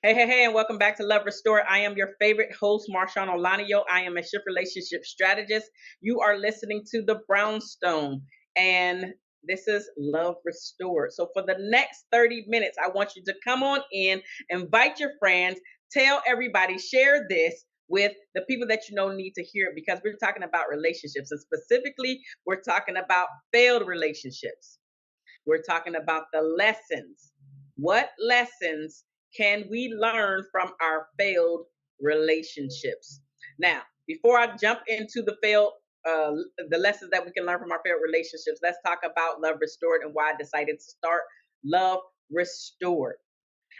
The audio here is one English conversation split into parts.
Hey, and welcome back to Love Restored. I am your favorite host, Marshaun Olaniyan. I am a shift relationship strategist. You are listening to The Brownstone, and this is Love Restored. So, for the next 30 minutes, I want you to come on in, invite your friends, tell everybody, share this with the people that you know need to hear it because we're talking about relationships, and specifically, we're talking about failed relationships. We're talking about the lessons. What lessons can we learn from our failed relationships? Now, before I jump into uh, the lessons that we can learn from our failed relationships, let's talk about Love Restored and why I decided to start Love Restored.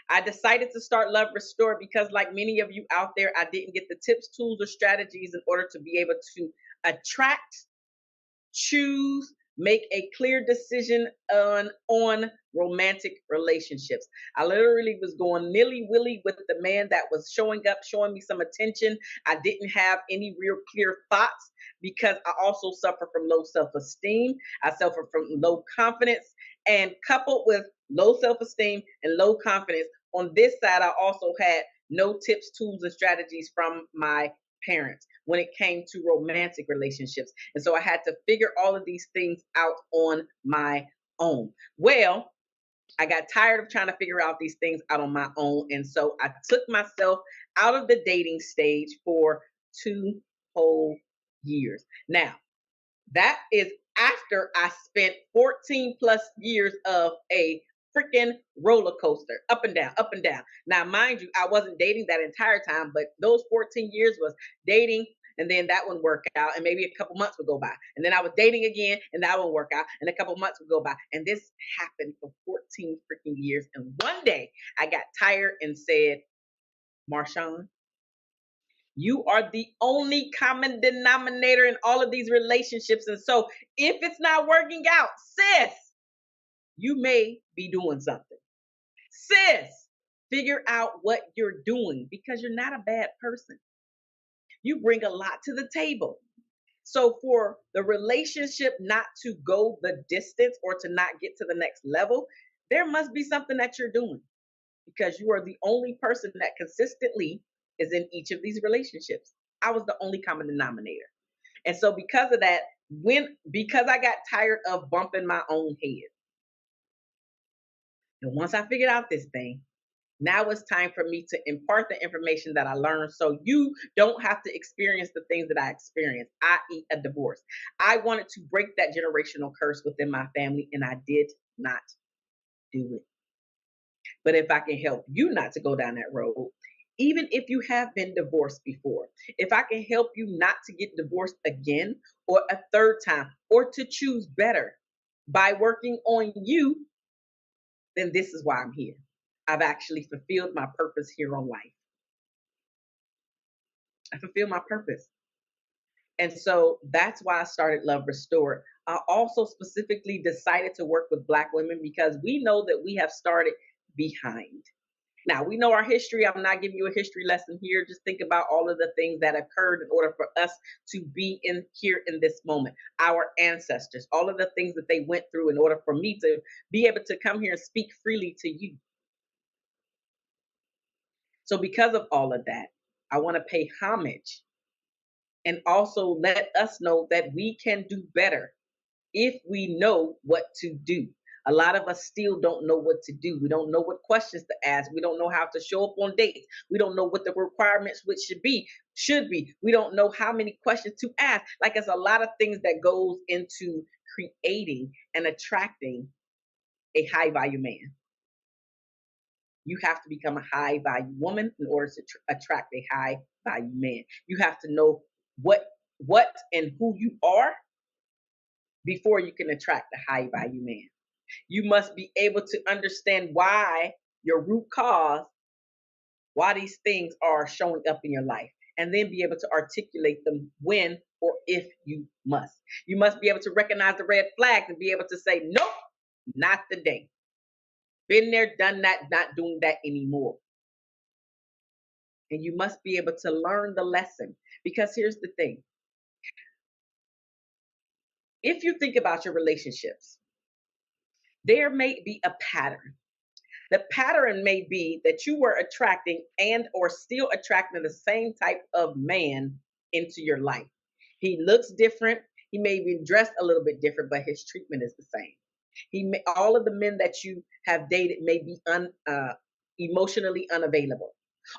I decided to start Love Restored because, like many of you out there, I didn't get the tips, tools, or strategies in order to be able to attract, choose, make a clear decision on romantic relationships. I literally was going nilly-willy with the man that was showing up, showing me some attention. I didn't have any real clear thoughts because I also suffer from low self-esteem. I suffer from low confidence, and coupled with low self-esteem and low confidence, on this side I also had no tips, tools, and strategies from my parents when it came to romantic relationships. And so I had to figure all of these things out on my own. Well, I got tired of trying to figure out these things out on my own. And so I took myself out of the dating stage for 2 whole years. Now, that is after I spent 14 plus years of a freaking roller coaster, up and down, up and down. Now, mind you, I wasn't dating that entire time, but those 14 years was dating, and then that wouldn't work out, and maybe a couple months would go by, and then I was dating again, and that wouldn't work out, and a couple months would go by, and this happened for 14 freaking years. And one day I got tired and said, Marshaun, you are the only common denominator in all of these relationships. And so if it's not working out, sis, you may be doing something. Sis, figure out what you're doing because you're not a bad person. You bring a lot to the table. So for the relationship not to go the distance or to not get to the next level, there must be something that you're doing because you are the only person that consistently is in each of these relationships. I was the only common denominator. And so because of that, because I got tired of bumping my own head, and once I figured out this thing, now it's time for me to impart the information that I learned so you don't have to experience the things that I experienced, i.e., a divorce. I wanted to break that generational curse within my family, and I did not do it. But if I can help you not to go down that road, even if you have been divorced before, if I can help you not to get divorced again or a third time or to choose better by working on you, then this is why I'm here. I've actually fulfilled my purpose here on life. I fulfilled my purpose. And so that's why I started Love Restored. I also specifically decided to work with Black women because we know that we have started behind. Now, we know our history. I'm not giving you a history lesson here. Just think about all of the things that occurred in order for us to be in here in this moment. Our ancestors, all of the things that they went through in order for me to be able to come here and speak freely to you. So, because of all of that, I want to pay homage and also let us know that we can do better if we know what to do. A lot of us still don't know what to do. We don't know what questions to ask. We don't know how to show up on dates. We don't know what the requirements which should be. We don't know how many questions to ask. Like it's a lot of things that goes into creating and attracting a high value man. You have to become a high value woman in order to attract a high value man. You have to know what and who you are before you can attract a high value man. You must be able to understand why your root cause, why these things are showing up in your life, and then be able to articulate them when or if you must. You must be able to recognize the red flags and be able to say, nope, not today. Been there, done that, not doing that anymore. And you must be able to learn the lesson. Because here's the thing, if you think about your relationships, there may be a pattern. The pattern may be that you were attracting and or still attracting the same type of man into your life. He looks different. He may be dressed a little bit different, but his treatment is the same. All of the men that you have dated may be emotionally unavailable.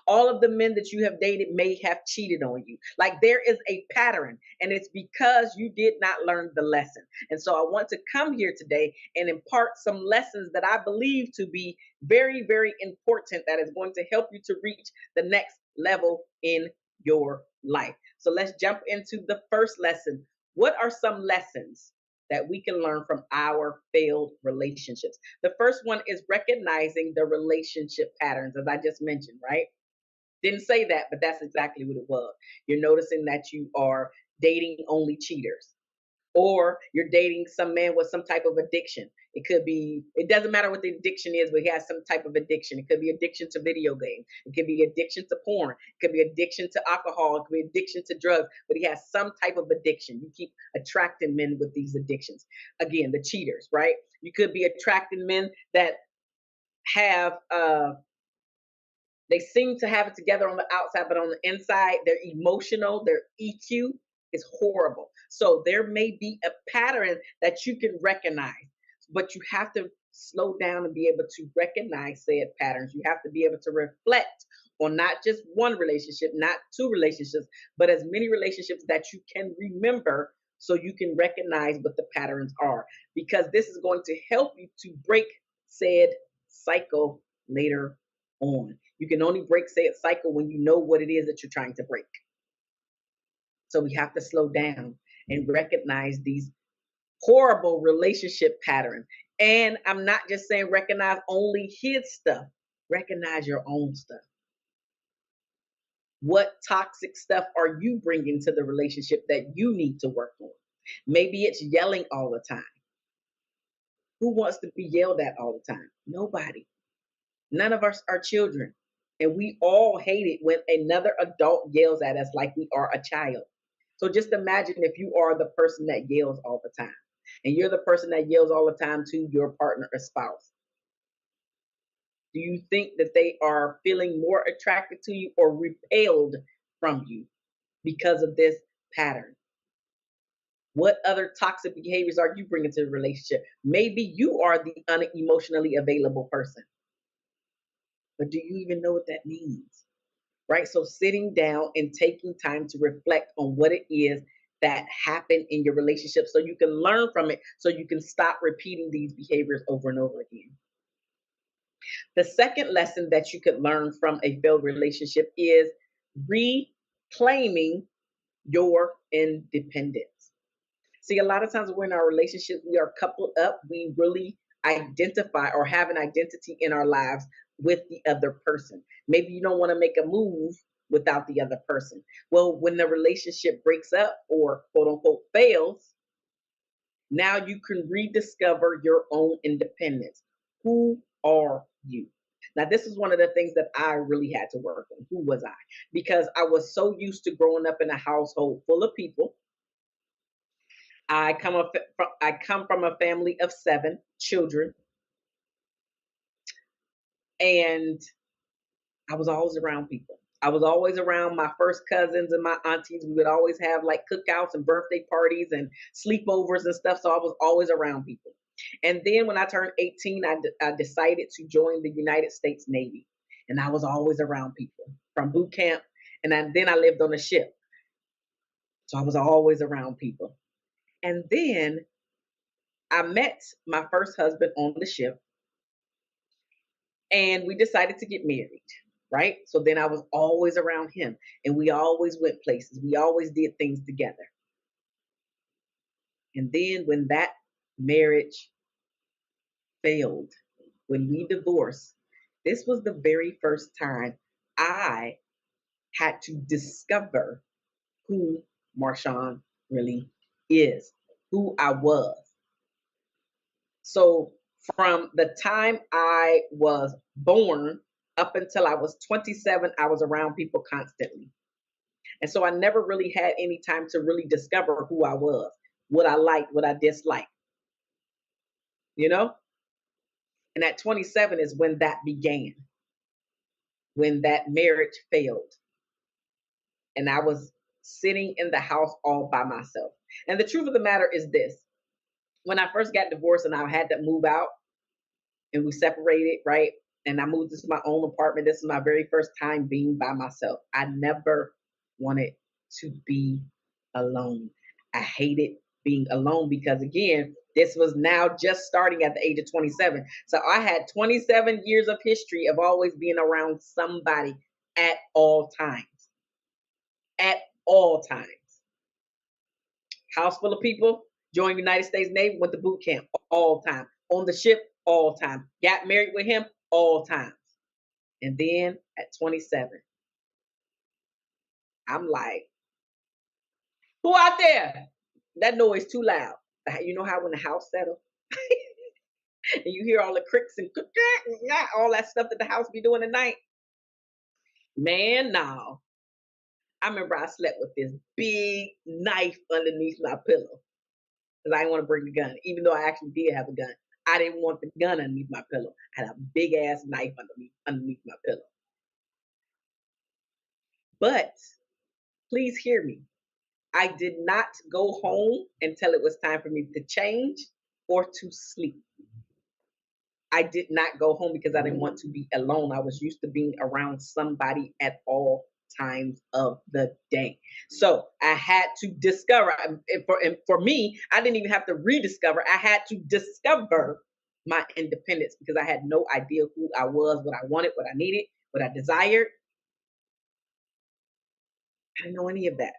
All of the men that you have dated may have cheated on you. Like there is a pattern, and it's because you did not learn the lesson. And so I want to come here today and impart some lessons that I believe to be very, very important that is going to help you to reach the next level in your life. So let's jump into the first lesson. What are some lessons that we can learn from our failed relationships? The first one is recognizing the relationship patterns, as I just mentioned, right? Didn't say that, but that's exactly what it was. You're noticing that you are dating only cheaters, or you're dating some man with some type of addiction. It could be, it doesn't matter what the addiction is, but he has some type of addiction. It could be addiction to video games. It could be addiction to porn. It could be addiction to alcohol. It could be addiction to drugs, but he has some type of addiction. You keep attracting men with these addictions. Again, the cheaters, right? You could be attracting men that have they seem to have it together on the outside, but on the inside, they're emotional, their EQ is horrible. So there may be a pattern that you can recognize, but you have to slow down and be able to recognize said patterns. You have to be able to reflect on not just one relationship, not two relationships, but as many relationships that you can remember so you can recognize what the patterns are. Because this is going to help you to break said cycle later on. You can only break said cycle when you know what it is that you're trying to break. So we have to slow down and recognize these horrible relationship patterns. And I'm not just saying recognize only his stuff, recognize your own stuff. What toxic stuff are you bringing to the relationship that you need to work on? Maybe it's yelling all the time. Who wants to be yelled at all the time? Nobody. None of us are children. And we all hate it when another adult yells at us like we are a child. So just imagine if you are the person that yells all the time, and you're the person that yells all the time to your partner or spouse. Do you think that they are feeling more attracted to you or repelled from you because of this pattern? What other toxic behaviors are you bringing to the relationship? Maybe you are the unemotionally available person, but do you even know what that means? Right? So sitting down and taking time to reflect on what it is that happened in your relationship so you can learn from it, so you can stop repeating these behaviors over and over again. The second lesson that you could learn from a failed relationship is reclaiming your independence. See, a lot of times when we're in our relationships, we are coupled up, we really identify or have an identity in our lives with the other person. Maybe you don't want to make a move without the other person. Well, when the relationship breaks up or quote unquote fails, now you can rediscover your own independence. Who are you? Now, this is one of the things that I really had to work on. Who was I? Because I was so used to growing up in a household full of people. I come from a family of 7 children, and I was always around people. I was always around my first cousins and my aunties. We would always have like cookouts and birthday parties and sleepovers and stuff. So I was always around people. And then when I turned 18, I decided to join the United States Navy. And I was always around people from boot camp. And then I lived on a ship. So I was always around people. And then I met my first husband on the ship, and we decided to get married, right? So then I was always around him, and we always went places. We always did things together. And then when that marriage failed, when we divorced, this was the very first time I had to discover who Marshaun really is, who I was. So from the time I was born up until I was 27, I was around people constantly. And so I never really had any time to really discover who I was, what I liked, what I disliked, you know? And at 27 is when that began, when that marriage failed. And I was sitting in the house all by myself. And the truth of the matter is this: when I first got divorced and I had to move out and we separated, right? And I moved into my own apartment. This is my very first time being by myself. I never wanted to be alone. I hated being alone because, again, this was now just starting at the age of 27. So I had 27 years of history of always being around somebody at all times. At all times. House full of people, joined United States Navy, went to boot camp all time. On the ship all time. Got married with him all times. And then at 27, I'm like, who out there? That noise too loud. You know how when the house settles and you hear all the crickets and all that stuff that the house be doing at night? Man, no. I remember I slept with this big knife underneath my pillow because I didn't want to bring the gun, even though I actually did have a gun. I didn't want the gun underneath my pillow. I had a big ass knife underneath my pillow. But please hear me. I did not go home until it was time for me to change or to sleep. I did not go home because I didn't want to be alone. I was used to being around somebody at all times of the day. So I had to discover, and for me, I didn't even have to rediscover. I had to discover my independence because I had no idea who I was, what I wanted, what I needed, what I desired. I didn't know any of that.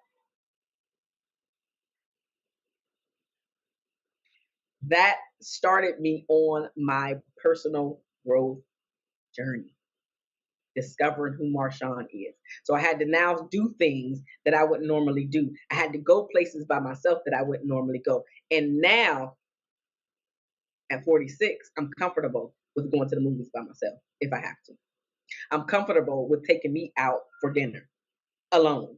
That started me on my personal growth journey, discovering who Marshaun is. So I had to now do things that I wouldn't normally do. I had to go places by myself that I wouldn't normally go. And now at 46, I'm comfortable with going to the movies by myself if I have to. I'm comfortable with taking me out for dinner alone.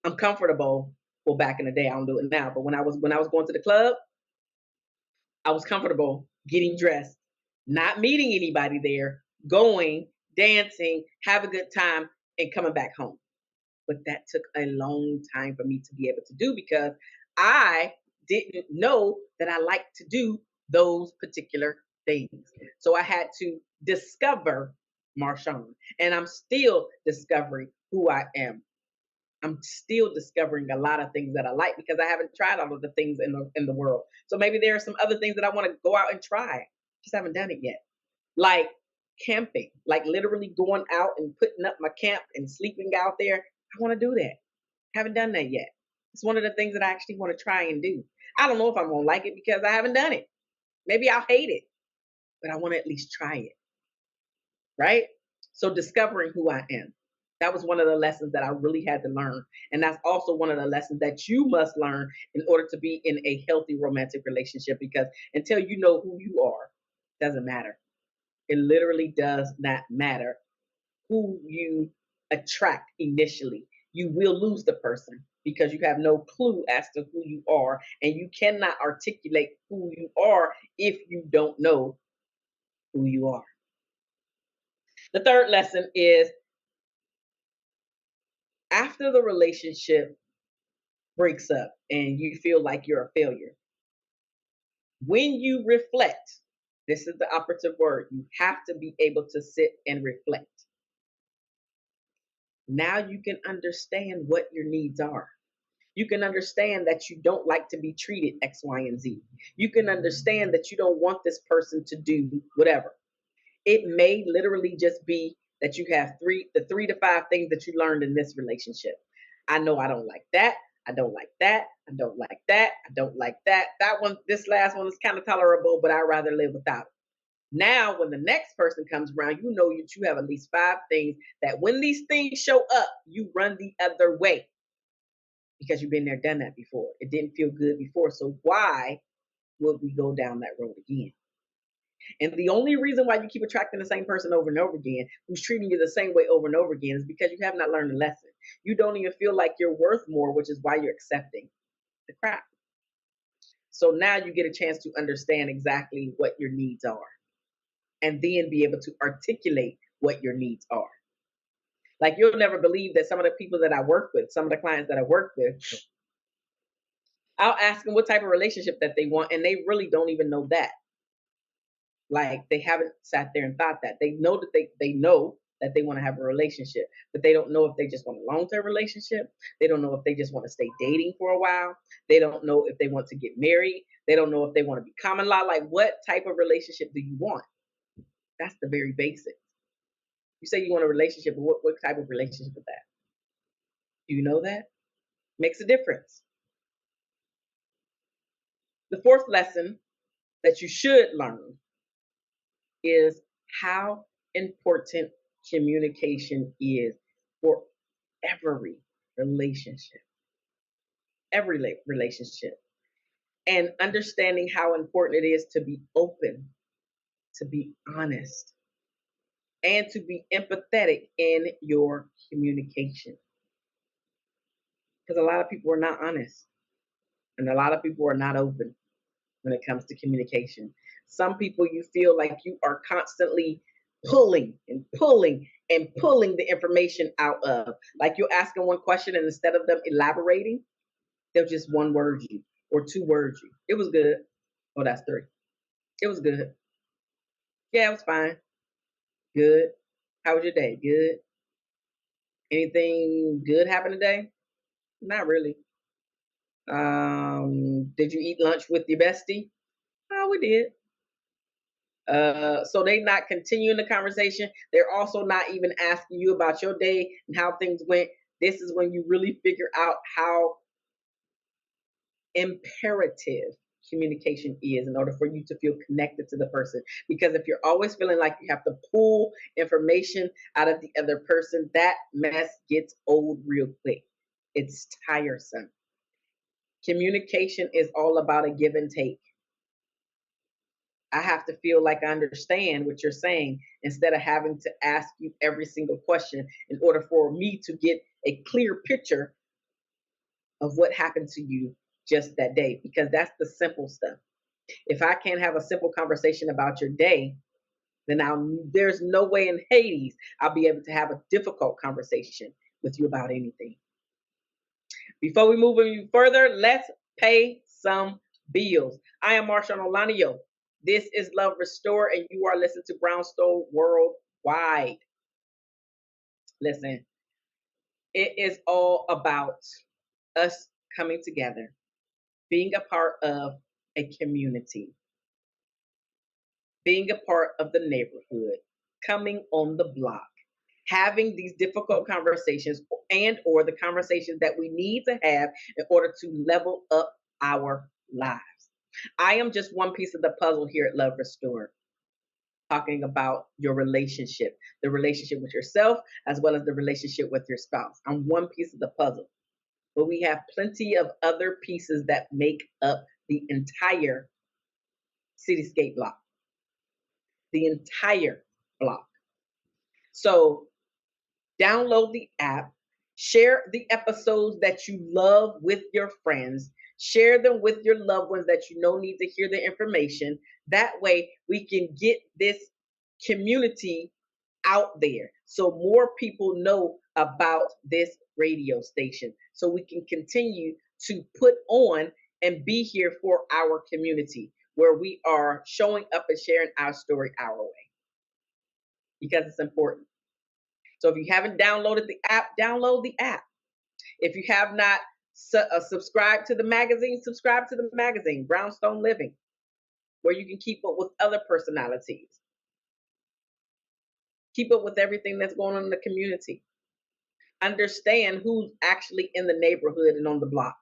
I'm comfortable. Well, back in the day, I don't do it now, but when I was going to the club, I was comfortable getting dressed, not meeting anybody there, going, dancing, have a good time, and coming back home. But that took a long time for me to be able to do because I didn't know that I liked to do those particular things. So I had to discover Marshaun, and I'm still discovering who I am. I'm still discovering a lot of things that I like because I haven't tried all of the things in the world. So maybe there are some other things that I want to go out and try. Just haven't done it yet. Like camping, like literally going out and putting up my camp and sleeping out there. I want to do that. Haven't done that yet. It's one of the things that I actually want to try and do. I don't know if I'm gonna like it because I haven't done it. Maybe I'll hate it, but I want to at least try it. Right? So discovering who I am. That was one of the lessons that I really had to learn. And that's also one of the lessons that you must learn in order to be in a healthy romantic relationship because until you know who you are, it doesn't matter. It literally does not matter who you attract initially. You will lose the person because you have no clue as to who you are, and you cannot articulate who you are if you don't know who you are. The third lesson is after the relationship breaks up and you feel like you're a failure, when you reflect, this is the operative word, you have to be able to sit and reflect. Now you can understand what your needs are. You can understand that you don't like to be treated X, Y, and Z. You can understand that you don't want this person to do whatever. It may literally just be that you have the 3 to 5 things that you learned in this relationship. I know I don't like that. I don't like that. I don't like that. I don't like that. That one, this last one is kind of tolerable, but I'd rather live without it. Now, when the next person comes around, you know that you have at least 5 things that when these things show up, you run the other way because you've been there, done that before. It didn't feel good before. So why would we go down that road again? And the only reason why you keep attracting the same person over and over again, who's treating you the same way over and over again, is because you have not learned a lesson. You don't even feel like you're worth more, which is why you're accepting the crap. So now you get a chance to understand exactly what your needs are. and then be able to articulate what your needs are. Like, you'll never believe that some of the people that I work with, some of the clients that I work with, I'll ask them what type of relationship that they want, and they really don't even know that. Like, they haven't sat there and thought that. They know that they know that they want to have a relationship, but they don't know if they just want a long-term relationship. They don't know if they just want to stay dating for a while. They don't know if they want to get married. They don't know if they want to be common law. Like, what type of relationship do you want? That's the very basics. You say you want a relationship, but what type of relationship is that? Do you know that? Makes a difference. The fourth lesson that you should learn is how important communication is for every relationship. Every relationship. And understanding how important it is to be open, to be honest, and to be empathetic in your communication. Because a lot of people are not honest, and a lot of people are not open when it comes to communication. Some people, you feel like you are constantly pulling and pulling and pulling the information out of. Like, you'll ask them one question, and instead of them elaborating, they'll just one word you or two words you. It was good. Oh, that's three. It was good. Yeah, it was fine. Good. How was your day? Good. Anything good happen today? Not really. Did you eat lunch with your bestie? Oh, we did. So they not continuing the conversation. They're also not even asking you about your day and how things went. This is when you really figure out how imperative communication is in order for you to feel connected to the person. Because if you're always feeling like you have to pull information out of the other person, that mess gets old real quick. It's tiresome. Communication is all about a give and take. I have to feel like I understand what you're saying instead of having to ask you every single question in order for me to get a clear picture of what happened to you just that day, because that's the simple stuff. If I can't have a simple conversation about your day, then there's no way in Hades I'll be able to have a difficult conversation with you about anything. Before we move any further, let's pay some bills. I am Marshaun Olaniyan. This is Love Restore, and you are listening to Brownstone Worldwide. Listen, it is all about us coming together, being a part of a community, being a part of the neighborhood, coming on the block, having these difficult conversations and or the conversations that we need to have in order to level up our lives. I am just one piece of the puzzle here at Love Restore, talking about your relationship, the relationship with yourself, as well as the relationship with your spouse. I'm one piece of the puzzle, but we have plenty of other pieces that make up the entire cityscape block, the entire block. So download the app, share the episodes that you love with your friends, share them with your loved ones that you know need to hear the information. That way we can get this community out there so more people know about this radio station, so we can continue to put on and be here for our community, where we are showing up and sharing our story our way, because it's important. So if you haven't downloaded the app, download the app. If you have not subscribed to the magazine, subscribe to the magazine, Brownstone Living, where you can keep up with other personalities, keep up with everything that's going on in the community, understand who's actually in the neighborhood and on the block.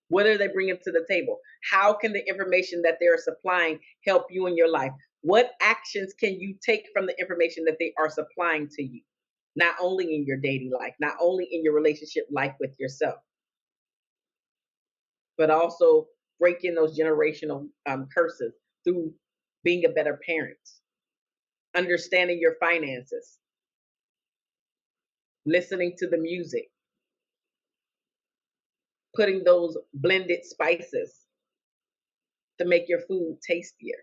What are they bringing to the table? How can the information that they're supplying help you in your life? What actions can you take from the information that they are supplying to you? Not only in your dating life, not only in your relationship life with yourself, but also breaking those generational curses through being a better parent, understanding your finances, listening to the music, putting those blended spices to make your food tastier.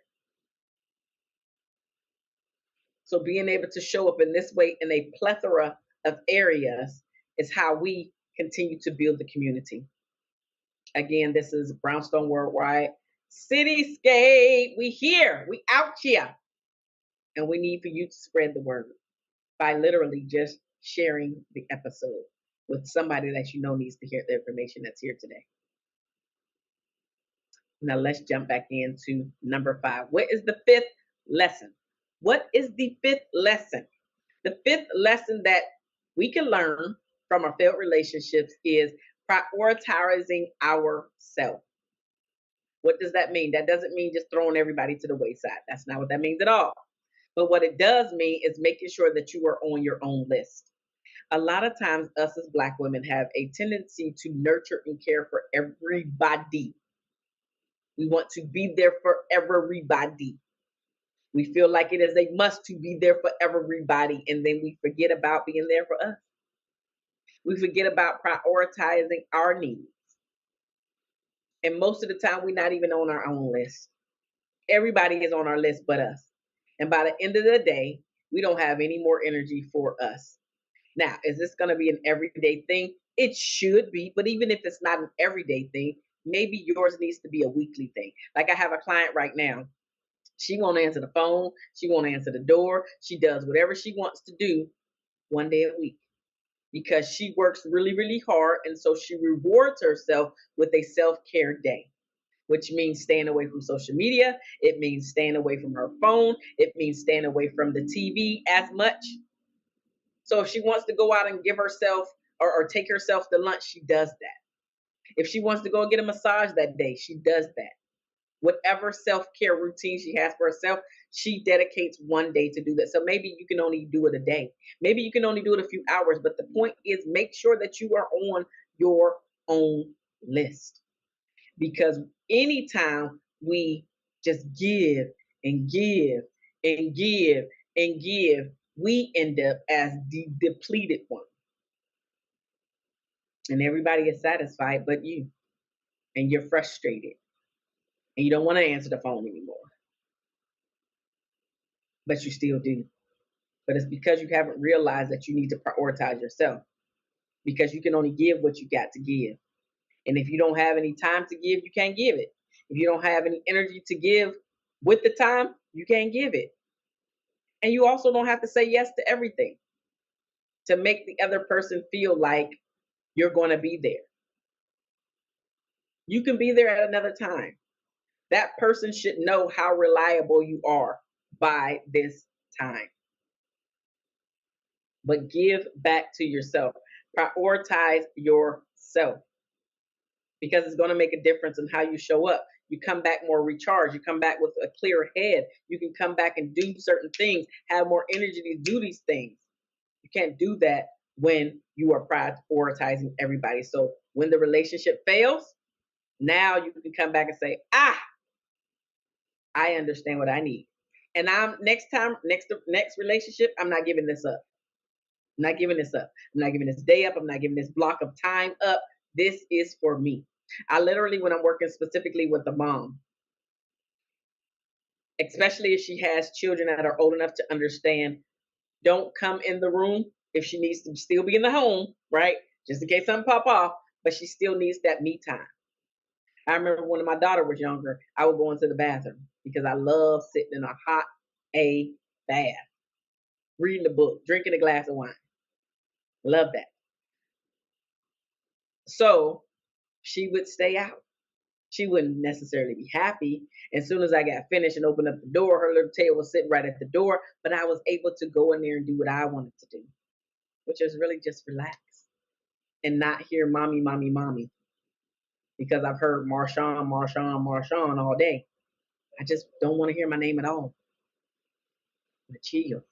So being able to show up in this way in a plethora of areas is how we continue to build the community. Again, this is Brownstone Worldwide Cityscape. We here, we out here, and we need for you to spread the word by literally just sharing the episode with somebody that you know needs to hear the information that's here today. Now let's jump back into number 5. What is the 5th lesson? What is the 5th lesson? The 5th lesson that we can learn from our failed relationships is prioritizing ourselves. What does that mean? That doesn't mean just throwing everybody to the wayside. That's not what that means at all. But what it does mean is making sure that you are on your own list. A lot of times, us as Black women have a tendency to nurture and care for everybody. We want to be there for everybody. We feel like it is a must to be there for everybody, and then we forget about being there for us. We forget about prioritizing our needs. And most of the time, we're not even on our own list. Everybody is on our list but us. And by the end of the day, we don't have any more energy for us. Now, is this going to be an everyday thing? It should be, but even if it's not an everyday thing, maybe yours needs to be a weekly thing. Like I have a client right now. She won't answer the phone. She won't answer the door. She does whatever she wants to do one day a week because she works really, really hard. And so she rewards herself with a self-care day, which means staying away from social media. It means staying away from her phone. It means staying away from the TV as much. So if she wants to go out and give herself or take herself to lunch, she does that. If she wants to go get a massage that day, she does that. Whatever self-care routine she has for herself, she dedicates one day to do that. So maybe you can only do it a day. Maybe you can only do it a few hours. But the point is, make sure that you are on your own list. Because anytime we just give and give and give and give, we end up as the depleted one. And everybody is satisfied but you. And you're frustrated. And you don't want to answer the phone anymore. But you still do. But it's because you haven't realized that you need to prioritize yourself. Because you can only give what you got to give. And if you don't have any time to give, you can't give it. If you don't have any energy to give with the time, you can't give it. And you also don't have to say yes to everything to make the other person feel like you're going to be there. You can be there at another time. That person should know how reliable you are by this time. But give back to yourself. Prioritize yourself. Because it's going to make a difference in how you show up. You come back more recharged. You come back with a clearer head. You can come back and do certain things, have more energy to do these things. You can't do that when you are prioritizing everybody. So when the relationship fails, now you can come back and say, I understand what I need. And I'm next relationship, I'm not giving this up. I'm not giving this up. I'm not giving this day up. I'm not giving this block of time up. This is for me. I literally, when I'm working specifically with a mom, especially if she has children that are old enough to understand, don't come in the room if she needs to still be in the home, right? Just in case something pop off, but she still needs that me time. I remember when my daughter was younger, I would go into the bathroom because I love sitting in a hot bath, reading a book, drinking a glass of wine. Love that. So she would stay out. She wouldn't necessarily be happy. As soon as I got finished and opened up the door, her little tail was sitting right at the door, but I was able to go in there and do what I wanted to do, which is really just relax and not hear mommy, mommy, mommy. Because I've heard Marshaun, Marshaun, Marshaun all day. I just don't want to hear my name at all. But chill.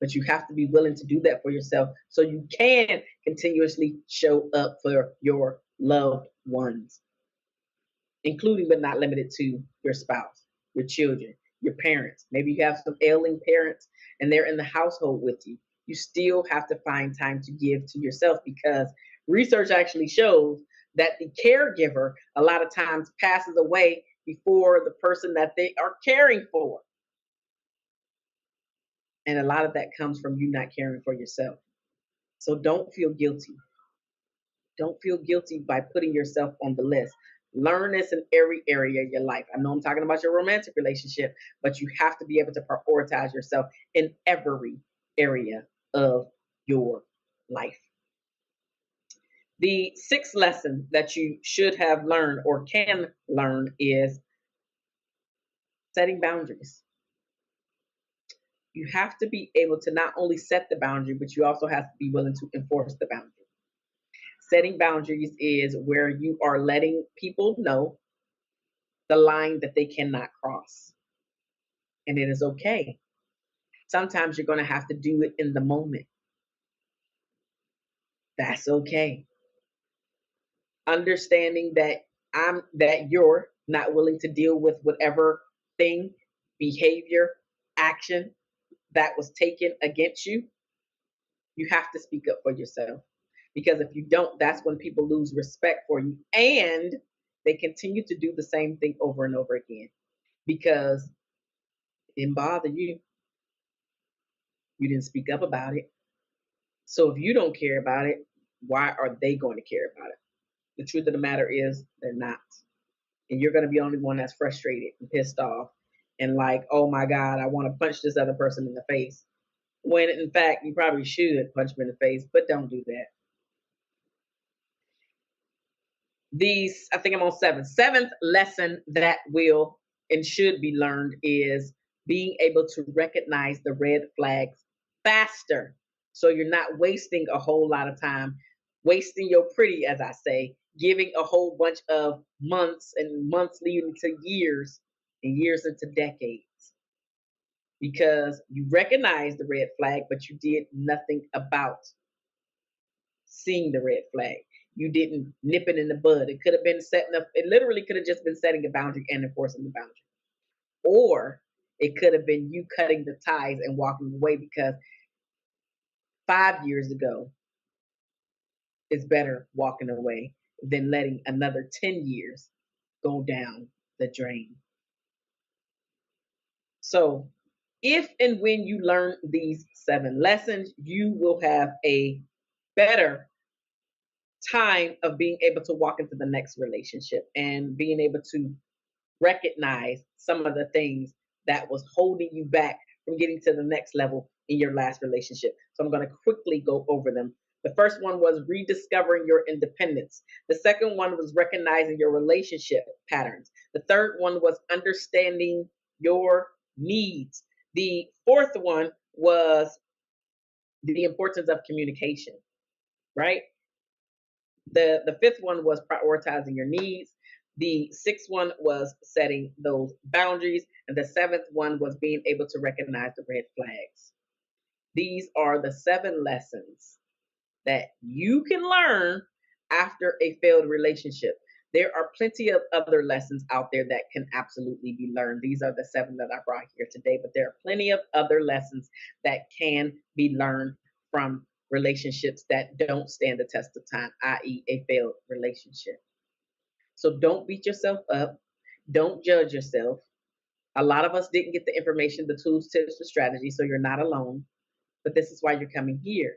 But you have to be willing to do that for yourself so you can continuously show up for your loved ones, including but not limited to your spouse, your children, your parents. Maybe you have some ailing parents and they're in the household with you. You still have to find time to give to yourself because research actually shows that the caregiver a lot of times passes away before the person that they are caring for. And a lot of that comes from you not caring for yourself. So don't feel guilty. Don't feel guilty by putting yourself on the list. Learn this in every area of your life. I know I'm talking about your romantic relationship, but you have to be able to prioritize yourself in every area of your life. The sixth lesson that you should have learned or can learn is setting boundaries. You have to be able to not only set the boundary, but you also have to be willing to enforce the boundary. Setting boundaries is where you are letting people know the line that they cannot cross. And it is okay. Sometimes you're going to have to do it in the moment. That's okay. Understanding that you're not willing to deal with whatever thing, behavior, action that was taken against you, you have to speak up for yourself. Because if you don't, that's when people lose respect for you and they continue to do the same thing over and over again because it didn't bother you. You didn't speak up about it. So if you don't care about it, why are they going to care about it? The truth of the matter is they're not. And you're going to be the only one that's frustrated and pissed off and like, oh my God, I want to punch this other person in the face. When in fact, you probably should punch them in the face, but don't do that. These, I think I'm on seven. Seventh lesson that will and should be learned is being able to recognize the red flags faster. So you're not wasting a whole lot of time, wasting your pretty, as I say, giving a whole bunch of months and months leading to years and years into decades. Because you recognize the red flag, but you did nothing about seeing the red flag. You didn't nip it in the bud. It could have been setting up, it literally could have just been setting a boundary and enforcing the boundary. Or it could have been you cutting the ties and walking away because 5 years ago, it's better walking away than letting another 10 years go down the drain. So, if and when you learn these seven lessons, you will have a better time of being able to walk into the next relationship and being able to recognize some of the things that was holding you back from getting to the next level in your last relationship. So I'm going to quickly go over them. The first one was rediscovering your independence. The second one was recognizing your relationship patterns. The third one was understanding your needs. The fourth one was the importance of communication, right? The fifth one was prioritizing your needs. The sixth one was setting those boundaries. And the seventh one was being able to recognize the red flags. These are the seven lessons that you can learn after a failed relationship. There are plenty of other lessons out there that can absolutely be learned. These are the seven that I brought here today, but there are plenty of other lessons that can be learned from relationships that don't stand the test of time, i.e., a failed relationship. So don't beat yourself up. Don't judge yourself. A lot of us didn't get the information, the tools, tips, and strategies, so you're not alone. But this is why you're coming here.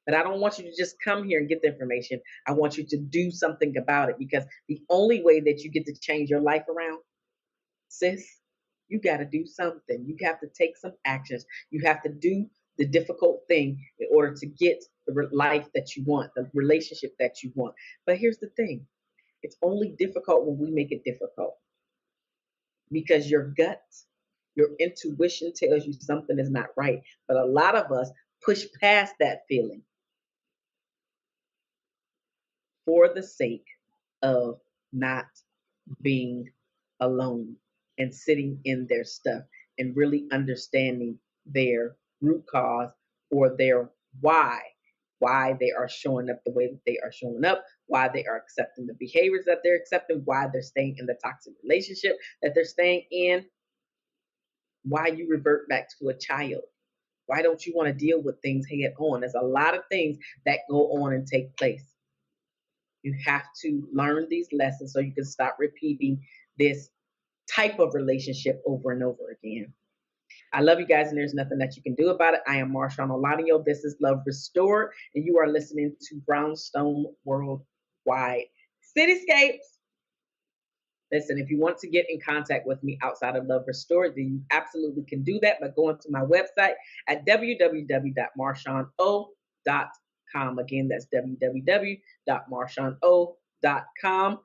But I don't want you to just come here and get the information. I want you to do something about it because the only way that you get to change your life around, sis, you got to do something. You have to take some actions. You have to do the difficult thing in order to get the life that you want, the relationship that you want. But here's the thing, it's only difficult when we make it difficult because your gut, your intuition tells you something is not right. But a lot of us push past that feeling for the sake of not being alone and sitting in their stuff and really understanding their root cause or their why they are showing up the way that they are showing up, why they are accepting the behaviors that they're accepting, why they're staying in the toxic relationship that they're staying in, why you revert back to a child. Why don't you want to deal with things head on? There's a lot of things that go on and take place. You have to learn these lessons so you can stop repeating this type of relationship over and over again. I love you guys, and there's nothing that you can do about it. I am Marshaun Olaniyan. This is Love Restored, and you are listening to Brownstone Worldwide Cityscapes. Listen, if you want to get in contact with me outside of Love Restored, then you absolutely can do that by going to my website at www.marshauno.com. Again, that's www.marshauno.com.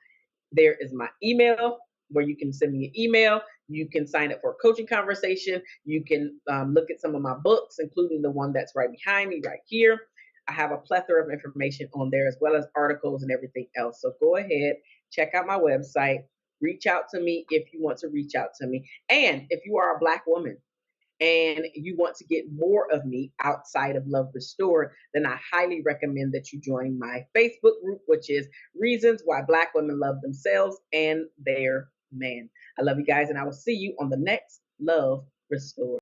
There is my email where you can send me an email. You can sign up for a coaching conversation. You can look at some of my books, including the one that's right behind me right here. I have a plethora of information on there as well as articles and everything else. So go ahead, check out my website, reach out to me if you want to reach out to me. And if you are a Black woman and you want to get more of me outside of Love Restored, then I highly recommend that you join my Facebook group, which is Reasons Why Black Women Love Themselves and Their Man. I love you guys, and I will see you on the next Love Restored.